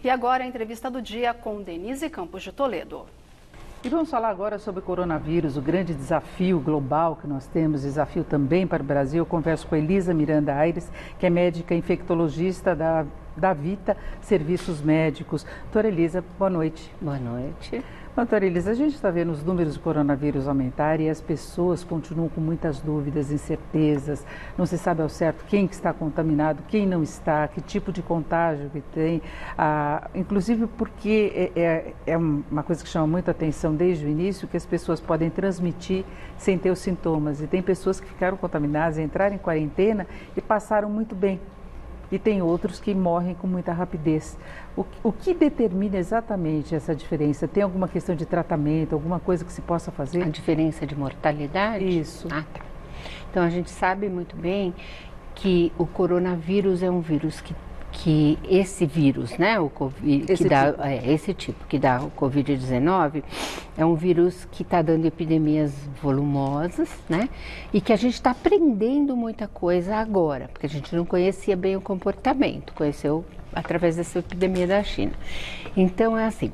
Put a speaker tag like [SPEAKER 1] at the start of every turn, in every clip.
[SPEAKER 1] E agora a entrevista do dia com Denise Campos de Toledo.
[SPEAKER 2] E vamos falar agora sobre o coronavírus, o grande desafio global que nós temos, desafio também para o Brasil. Eu converso com a Elisa Miranda Aires, que é médica infectologista da Vita Serviços Médicos. Doutora Elisa, boa noite.
[SPEAKER 3] Boa noite.
[SPEAKER 2] Doutora Elisa, a gente está vendo os números do coronavírus aumentarem e as pessoas continuam com muitas dúvidas, incertezas. Não se sabe ao certo quem que está contaminado, quem não está, que tipo de contágio que tem. Inclusive porque é uma coisa que chama muita atenção desde o início, que as pessoas podem transmitir sem ter os sintomas. E tem pessoas que ficaram contaminadas, entraram em quarentena e passaram muito bem. E tem outros que morrem com muita rapidez. O que determina exatamente essa diferença? Tem alguma questão de tratamento, alguma coisa que se possa fazer?
[SPEAKER 3] A diferença de mortalidade?
[SPEAKER 2] Isso.
[SPEAKER 3] Tá. Então, a gente sabe muito bem que o coronavírus é um vírus que esse vírus, né, o COVID, esse tipo que dá o Covid-19, é um vírus que está dando epidemias volumosas, né, e que a gente está aprendendo muita coisa agora, porque a gente não conhecia bem o comportamento, conheceu através dessa epidemia da China. Então, é assim,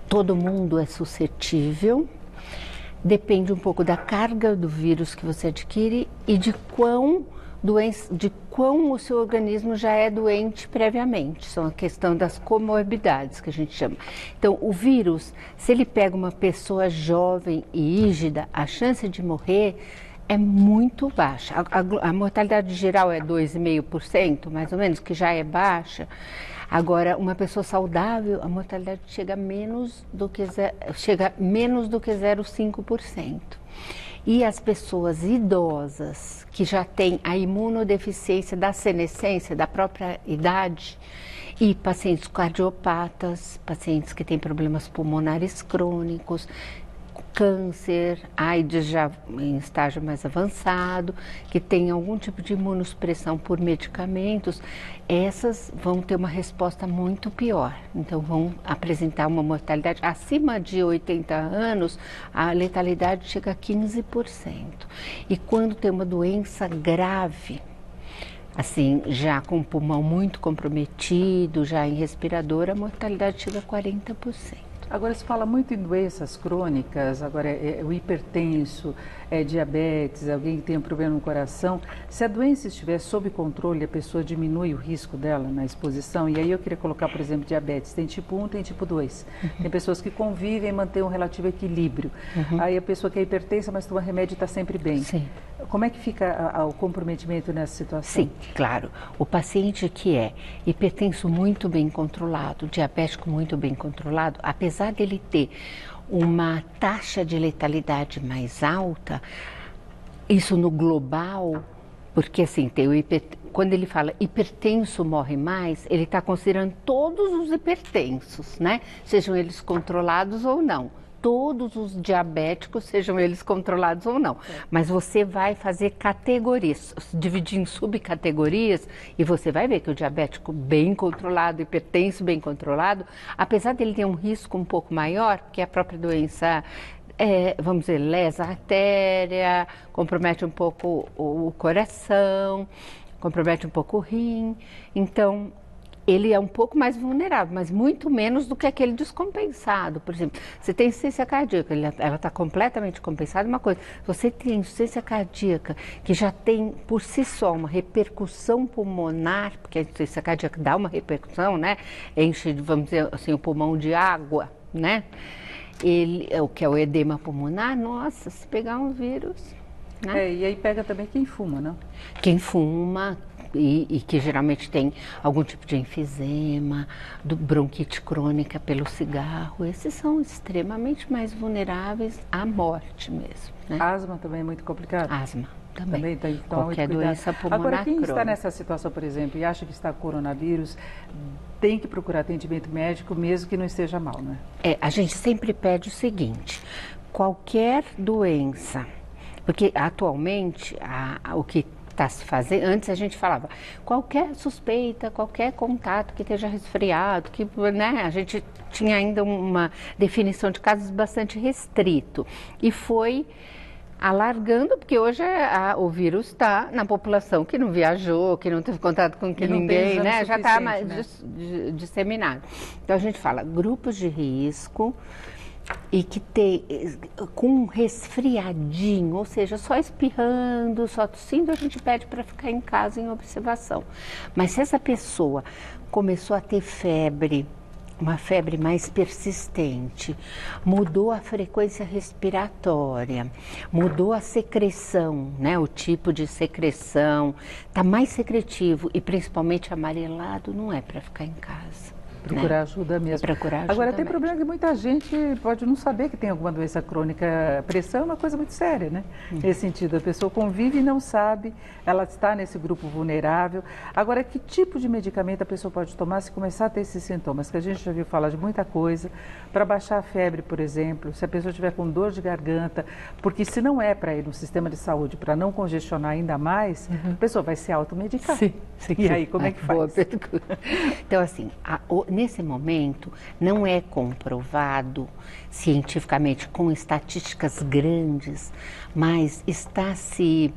[SPEAKER 3] todo mundo é suscetível, depende um pouco da carga do vírus que você adquire e de quão o seu organismo já é doente previamente. São a questão das comorbidades que a gente chama. Então, o vírus, se ele pega uma pessoa jovem e rígida, a chance de morrer é muito baixa. A mortalidade geral é 2,5%, mais ou menos, que já é baixa. Agora, uma pessoa saudável, a mortalidade chega a menos do que 0,5%. E as pessoas idosas que já têm a imunodeficiência da senescência, da própria idade, e pacientes cardiopatas, pacientes que têm problemas pulmonares crônicos, câncer, AIDS já em estágio mais avançado, que tem algum tipo de imunossupressão por medicamentos, essas vão ter uma resposta muito pior. Então, vão apresentar uma mortalidade acima de 80 anos, a letalidade chega a 15%. E quando tem uma doença grave, assim, já com o pulmão muito comprometido, já em respirador, a mortalidade chega a 40%.
[SPEAKER 2] Agora se fala muito em doenças crônicas, agora o hipertenso, diabetes, alguém que tem um problema no coração. Se a doença estiver sob controle, a pessoa diminui o risco dela na exposição. E aí eu queria colocar, por exemplo, diabetes. Tem tipo 1, tem tipo 2. Tem pessoas que convivem e mantêm um relativo equilíbrio. Aí a pessoa que é hipertensa, mas toma remédio e está sempre bem.
[SPEAKER 3] Sim.
[SPEAKER 2] Como é que fica o comprometimento nessa situação?
[SPEAKER 3] Sim, claro. O paciente que é hipertenso muito bem controlado, diabético muito bem controlado, apesar dele ter uma taxa de letalidade mais alta, isso no global, porque assim, quando ele fala hipertenso morre mais, ele está considerando todos os hipertensos, né? Sejam eles controlados ou não. Todos os diabéticos, sejam eles controlados ou não. Mas você vai fazer categorias, dividir em subcategorias, e você vai ver que o diabético bem controlado, hipertenso bem controlado, apesar dele ter um risco um pouco maior, porque a própria doença, vamos dizer, lesa a artéria, compromete um pouco o coração, compromete um pouco o rim, então ele é um pouco mais vulnerável, mas muito menos do que aquele descompensado. Por exemplo, você tem insuficiência cardíaca, ela está completamente compensada. Uma coisa, você tem insuficiência cardíaca que já tem por si só uma repercussão pulmonar, porque a insuficiência cardíaca dá uma repercussão, né? Enche, vamos dizer assim, o pulmão de água, né? O que é o edema pulmonar, nossa, se pegar um vírus, né?
[SPEAKER 2] E aí pega também quem fuma, não?
[SPEAKER 3] Quem fuma, e que geralmente tem algum tipo de enfisema, bronquite crônica pelo cigarro, esses são extremamente mais vulneráveis à morte mesmo, né?
[SPEAKER 2] Asma também é muito complicado?
[SPEAKER 3] Asma também.
[SPEAKER 2] Então,
[SPEAKER 3] qualquer doença pulmonar
[SPEAKER 2] Agora, quem
[SPEAKER 3] crônica
[SPEAKER 2] está nessa situação, por exemplo, e acha que está com coronavírus, tem que procurar atendimento médico mesmo que não esteja mal, né?
[SPEAKER 3] A gente sempre pede o seguinte, qualquer doença, porque atualmente o que está se fazendo, antes a gente falava, qualquer suspeita, qualquer contato que esteja resfriado, que, né, a gente tinha ainda uma definição de casos bastante restrito, e foi Alargando, porque hoje o vírus está na população que não viajou, que não teve contato com ninguém, né? Já está mais disseminado. Então a gente fala grupos de risco e que tem com um resfriadinho, ou seja, só espirrando, só tossindo, a gente pede para ficar em casa em observação. Mas se essa pessoa começou a ter febre, uma febre mais persistente, mudou a frequência respiratória, mudou a secreção, né? O tipo de secreção, está mais secretivo e principalmente amarelado, não é para ficar em casa.
[SPEAKER 2] Procurar ajuda mesmo.
[SPEAKER 3] Procurar ajuda
[SPEAKER 2] Agora, tem
[SPEAKER 3] médica.
[SPEAKER 2] problema que muita gente pode não saber que tem alguma doença crônica. Pressão é uma coisa muito séria, né? Nesse sentido, a pessoa convive e não sabe, ela está nesse grupo vulnerável. Agora, que tipo de medicamento a pessoa pode tomar se começar a ter esses sintomas? Que a gente já viu falar de muita coisa. Para baixar a febre, por exemplo, se a pessoa tiver com dor de garganta, porque se não é para ir no sistema de saúde, para não congestionar ainda mais, a pessoa vai se automedicar.
[SPEAKER 3] Sim.
[SPEAKER 2] E aí, como é que faz?
[SPEAKER 3] Então, assim, nesse momento, não é comprovado cientificamente com estatísticas grandes, mas está se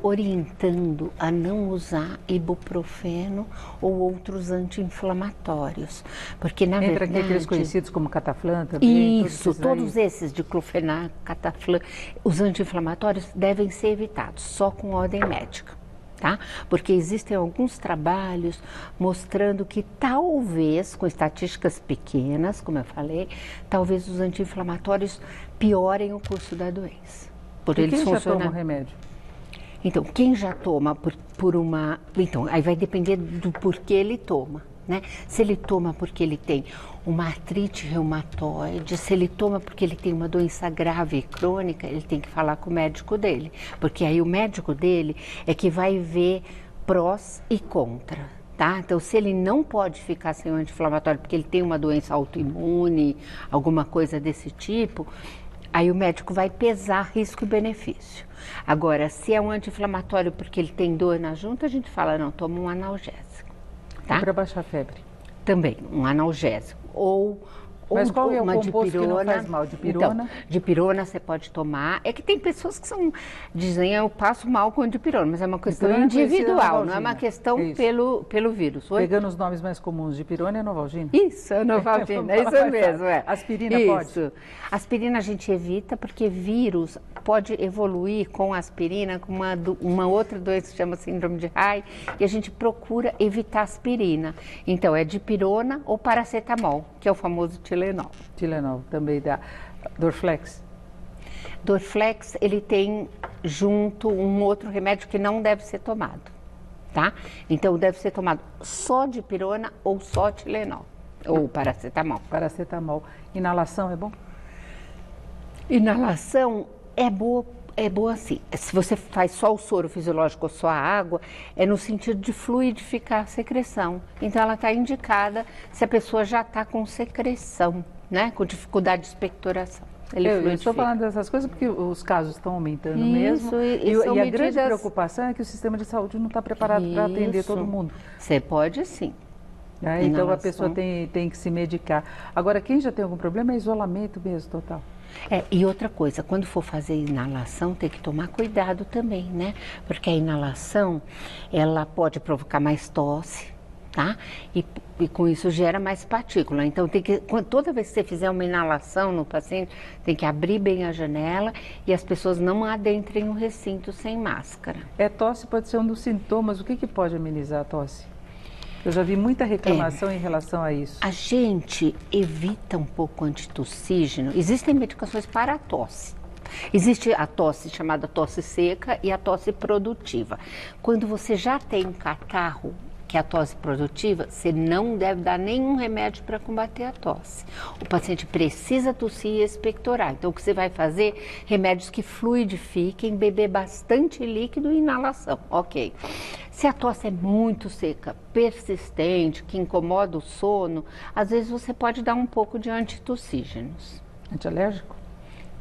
[SPEAKER 3] orientando a não usar ibuprofeno ou outros anti-inflamatórios, porque na
[SPEAKER 2] Entra
[SPEAKER 3] verdade...
[SPEAKER 2] aqueles conhecidos como Cataflam também?
[SPEAKER 3] Isso, todos esses diclofenac, Cataflam, os anti-inflamatórios devem ser evitados, só com ordem médica. Tá? Porque existem alguns trabalhos mostrando que talvez, com estatísticas pequenas, como eu falei, talvez os anti-inflamatórios piorem o curso da doença.
[SPEAKER 2] Por eles quem já toma o remédio?
[SPEAKER 3] Então, quem já toma por uma... Então, aí vai depender do porquê ele toma, né? Se ele toma porque ele tem uma artrite reumatoide, se ele toma porque ele tem uma doença grave e crônica, ele tem que falar com o médico dele, porque aí o médico dele é que vai ver prós e contra, tá? Então, se ele não pode ficar sem o anti-inflamatório porque ele tem uma doença autoimune, alguma coisa desse tipo, aí o médico vai pesar risco e benefício. Agora, se é um anti-inflamatório porque ele tem dor na junta, a gente fala, não, toma um analgésico, tá?
[SPEAKER 2] E para baixar a febre?
[SPEAKER 3] Também, um analgésico.
[SPEAKER 2] Mas qual é o
[SPEAKER 3] uma
[SPEAKER 2] composto
[SPEAKER 3] dipirona.
[SPEAKER 2] que não faz mal? Dipirona?
[SPEAKER 3] Então, dipirona você pode tomar. É que tem pessoas que dizem, eu passo mal com dipirona, mas é uma questão individual, não é uma questão pelo vírus. Oi?
[SPEAKER 2] Pegando os nomes mais comuns, dipirona e novalgina?
[SPEAKER 3] Isso, a novalgina, é isso mesmo. É.
[SPEAKER 2] Aspirina pode?
[SPEAKER 3] Aspirina a gente evita porque vírus pode evoluir com aspirina, com uma outra doença que se chama síndrome de Raynaud, e a gente procura evitar aspirina. Então, é dipirona ou paracetamol, que é o famoso Tilenol.
[SPEAKER 2] Tilenol, também dá. Dorflex?
[SPEAKER 3] Dorflex, ele tem junto um outro remédio que não deve ser tomado, tá? Então, deve ser tomado só dipirona ou só Tilenol, ou paracetamol.
[SPEAKER 2] Paracetamol. Inalação é bom?
[SPEAKER 3] Inalação é boa assim. Se você faz só o soro fisiológico ou só a água, é no sentido de fluidificar a secreção. Então, ela está indicada se a pessoa já está com secreção, né? Com dificuldade de expectoração.
[SPEAKER 2] Eu estou falando dessas coisas porque os casos estão aumentando mesmo. E a grande preocupação é que o sistema de saúde não está preparado para atender todo mundo.
[SPEAKER 3] Você pode sim.
[SPEAKER 2] Então, a pessoa tem que se medicar. Agora, quem já tem algum problema é isolamento mesmo, total.
[SPEAKER 3] E outra coisa, quando for fazer inalação, tem que tomar cuidado também, né? Porque a inalação, ela pode provocar mais tosse, tá? E com isso gera mais partícula. Então, toda vez que você fizer uma inalação no paciente, tem que abrir bem a janela e as pessoas não adentrem o recinto sem máscara.
[SPEAKER 2] Tosse pode ser um dos sintomas. O que pode amenizar a tosse? Eu já vi muita reclamação em relação a isso.
[SPEAKER 3] A gente evita um pouco o antitussígeno. Existem medicações para a tosse. Existe a tosse chamada tosse seca e a tosse produtiva. Quando você já tem um catarro, que é a tosse produtiva, você não deve dar nenhum remédio para combater a tosse. O paciente precisa tossir e expectorar. Então, o que você vai fazer? Remédios que fluidifiquem, beber bastante líquido e inalação. Ok. Se a tosse é muito seca, persistente, que incomoda o sono, às vezes você pode dar um pouco de antitussígenos.
[SPEAKER 2] Antialérgico?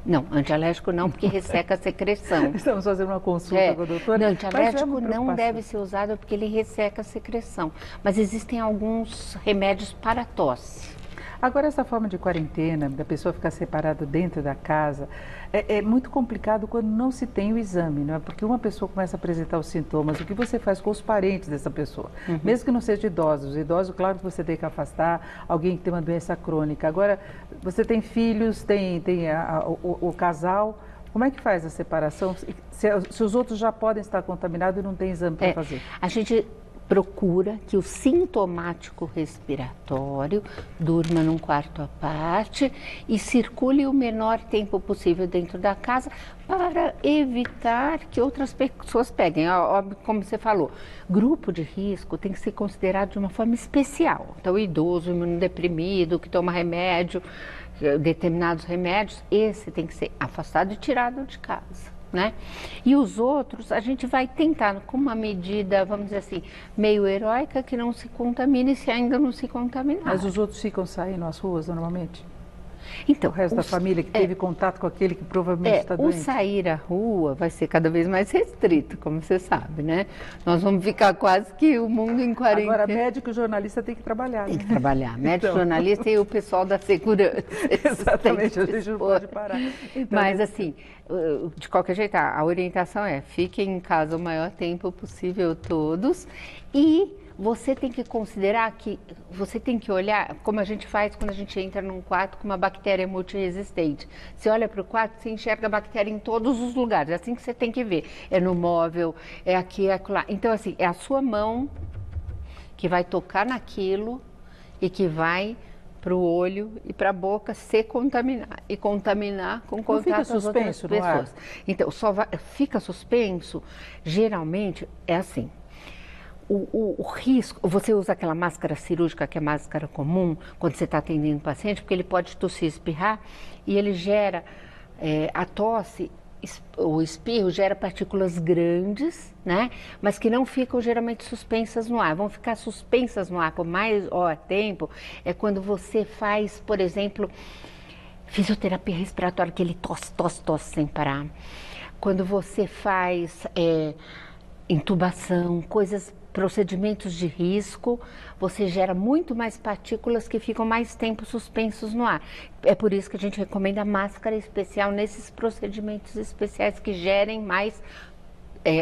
[SPEAKER 3] Não, antialérgico não, porque resseca a secreção.
[SPEAKER 2] Estamos fazendo uma consulta com a doutora.
[SPEAKER 3] Não, antialérgico não deve ser usado porque ele resseca a secreção. Mas existem alguns remédios para tosse.
[SPEAKER 2] Agora, essa forma de quarentena, da pessoa ficar separada dentro da casa, é muito complicado quando não se tem o exame, não é? Porque uma pessoa começa a apresentar os sintomas, o que você faz com os parentes dessa pessoa? Mesmo que não seja idosos. Idosos, claro que você tem que afastar, alguém que tem uma doença crônica. Agora, você tem filhos, tem o casal, como é que faz a separação? Se os outros já podem estar contaminados e não tem exame para fazer?
[SPEAKER 3] A gente procura que o sintomático respiratório durma num quarto à parte e circule o menor tempo possível dentro da casa para evitar que outras pessoas peguem. Como você falou, grupo de risco tem que ser considerado de uma forma especial. Então, o idoso, o imunodeprimido, que toma remédio, determinados remédios, esse tem que ser afastado e tirado de casa. Né? E os outros, a gente vai tentar, com uma medida, vamos dizer assim, meio heróica, que não se contamine se ainda não se contaminar.
[SPEAKER 2] Mas os outros ficam saindo às ruas normalmente?
[SPEAKER 3] Então,
[SPEAKER 2] o resto da família que teve contato com aquele que provavelmente está doente?
[SPEAKER 3] O sair à rua vai ser cada vez mais restrito, como você sabe, né? Nós vamos ficar quase que o mundo em quarentena.
[SPEAKER 2] Agora, médico e jornalista tem que trabalhar, né?
[SPEAKER 3] Tem que trabalhar. Médico, jornalista e o pessoal da segurança.
[SPEAKER 2] Exatamente, a gente não pode parar.
[SPEAKER 3] Então, mas, assim, de qualquer jeito, a orientação é: fiquem em casa o maior tempo possível todos e você tem que considerar que, você tem que olhar, como a gente faz quando a gente entra num quarto com uma bactéria multiresistente. Você olha para o quarto, você enxerga a bactéria em todos os lugares, é assim que você tem que ver. É no móvel, é aqui, é acolá. Então, assim, é a sua mão que vai tocar naquilo e que vai para o olho e para a boca se contaminar e contaminar com contato com outras pessoas. Então, fica suspenso, geralmente é assim. O risco, você usa aquela máscara cirúrgica, que é máscara comum, quando você está atendendo o paciente, porque ele pode tossir, espirrar, e ele gera, a tosse, o espirro gera partículas grandes, né? Mas que não ficam geralmente suspensas no ar. Vão ficar suspensas no ar por mais tempo, é quando você faz, por exemplo, fisioterapia respiratória, que ele tosse sem parar. Quando você faz intubação, procedimentos de risco, você gera muito mais partículas que ficam mais tempo suspensos no ar. É por isso que a gente recomenda a máscara especial nesses procedimentos especiais que gerem mais,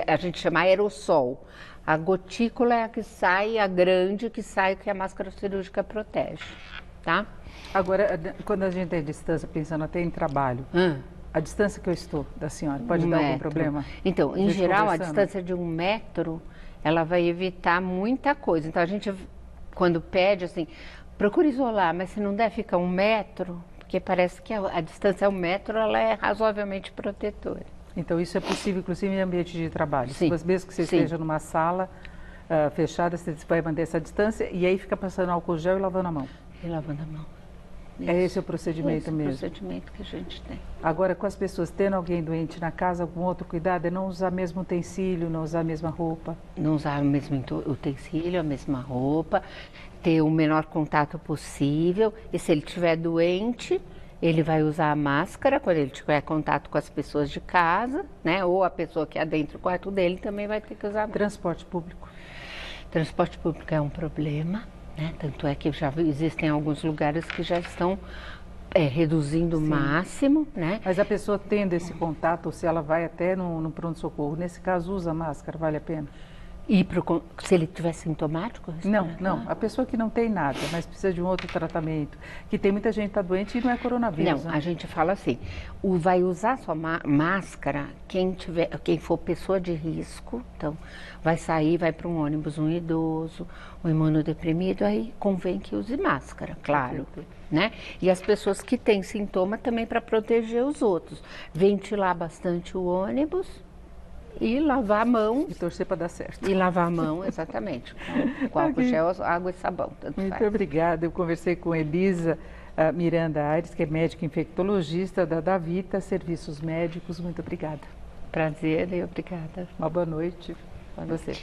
[SPEAKER 3] a gente chama aerossol. A gotícula é a que sai, a grande que sai, que a máscara cirúrgica protege, tá?
[SPEAKER 2] Agora, quando a gente tem distância, pensando até em trabalho, a distância que eu estou da senhora, pode dar algum problema?
[SPEAKER 3] Então, em geral, a distância de 1 metro, ela vai evitar muita coisa. Então, a gente, quando pede, assim, procura isolar, mas se não der, fica 1 metro, porque parece que a distância 1 metro, ela é razoavelmente protetora.
[SPEAKER 2] Então, isso é possível, inclusive, em ambiente de trabalho?
[SPEAKER 3] Sim.
[SPEAKER 2] Mesmo que você esteja numa sala fechada, você vai manter essa distância e aí fica passando álcool gel e lavando a mão?
[SPEAKER 3] E lavando a mão. Isso.
[SPEAKER 2] É esse o procedimento mesmo?
[SPEAKER 3] Esse é o procedimento que a gente tem.
[SPEAKER 2] Agora, com as pessoas tendo alguém doente na casa, algum outro cuidado é não usar o mesmo utensílio, não usar a mesma roupa?
[SPEAKER 3] Não usar o mesmo utensílio, a mesma roupa, ter o menor contato possível. E se ele estiver doente, ele vai usar a máscara quando ele tiver contato com as pessoas de casa, né? Ou a pessoa que é dentro do quarto dele também vai ter que usar a máscara.
[SPEAKER 2] Transporte público?
[SPEAKER 3] Transporte público é um problema. Né? Tanto é que já existem alguns lugares que já estão reduzindo o máximo, né?
[SPEAKER 2] Mas a pessoa tendo esse contato, ou se ela vai até no pronto-socorro, nesse caso usa máscara, vale a pena?
[SPEAKER 3] E se ele tiver sintomático?
[SPEAKER 2] Não. A pessoa que não tem nada, mas precisa de um outro tratamento, que tem muita gente que está doente e não é coronavírus.
[SPEAKER 3] Não,
[SPEAKER 2] né?
[SPEAKER 3] a gente fala assim, vai usar sua máscara quem for pessoa de risco, então vai sair, vai para um ônibus, um idoso, um imunodeprimido, aí convém que use máscara, claro. Né? E as pessoas que têm sintoma também para proteger os outros. Ventilar bastante o ônibus. E lavar a mão.
[SPEAKER 2] E torcer para dar certo.
[SPEAKER 3] E lavar a mão, exatamente. Com álcool gel, água e sabão.
[SPEAKER 2] Muito obrigada. Eu conversei com Elisa Miranda Aires, que é médica infectologista da Davita Serviços Médicos. Muito obrigada.
[SPEAKER 3] Prazer e obrigada.
[SPEAKER 2] Uma boa noite a você.